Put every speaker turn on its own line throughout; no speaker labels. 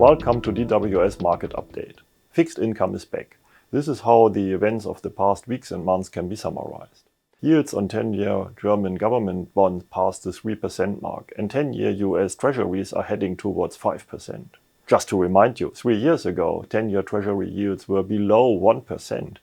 Welcome to DWS Market Update. Fixed income is back. This is how the events of the past weeks and months can be summarized. Yields on 10-year German government bonds passed the 3% mark, and 10-year US treasuries are heading towards 5%. Just to remind you, 3 years ago, 10-year treasury yields were below 1%,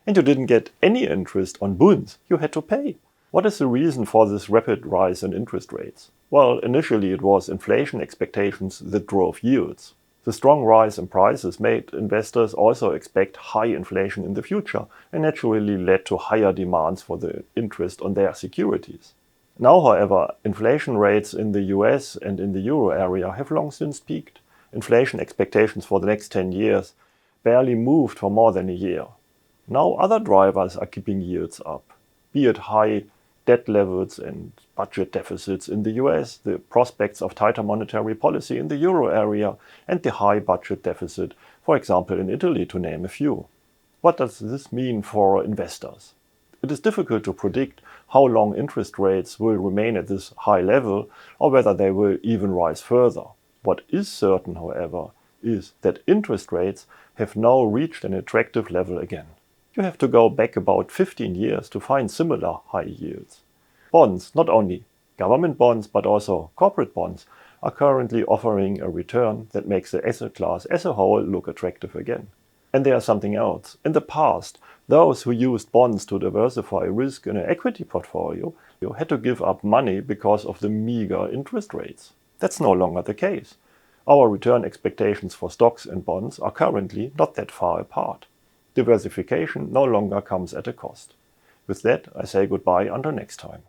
and you didn't get any interest on bonds. You had to pay. What is the reason for this rapid rise in interest rates? Well, initially it was inflation expectations that drove yields. The strong rise in prices made investors also expect high inflation in the future and naturally led to higher demands for the interest on their securities. Now, however, inflation rates in the US and in the euro area have long since peaked. Inflation expectations for the next 10 years barely moved for more than a year. Now other drivers are keeping yields up, be it high debt levels and budget deficits in the US, the prospects of tighter monetary policy in the euro area, and the high budget deficit, for example in Italy, to name a few. What does this mean for investors? It is difficult to predict how long interest rates will remain at this high level or whether they will even rise further. What is certain, however, is that interest rates have now reached an attractive level again. You have to go back about 15 years to find similar high yields. Bonds, not only government bonds but also corporate bonds, are currently offering a return that makes the asset class as a whole look attractive again. And there's something else. In the past, those who used bonds to diversify risk in an equity portfolio had to give up money because of the meager interest rates. That's no longer the case. Our return expectations for stocks and bonds are currently not that far apart. Diversification no longer comes at a cost. With that, I say goodbye until next time.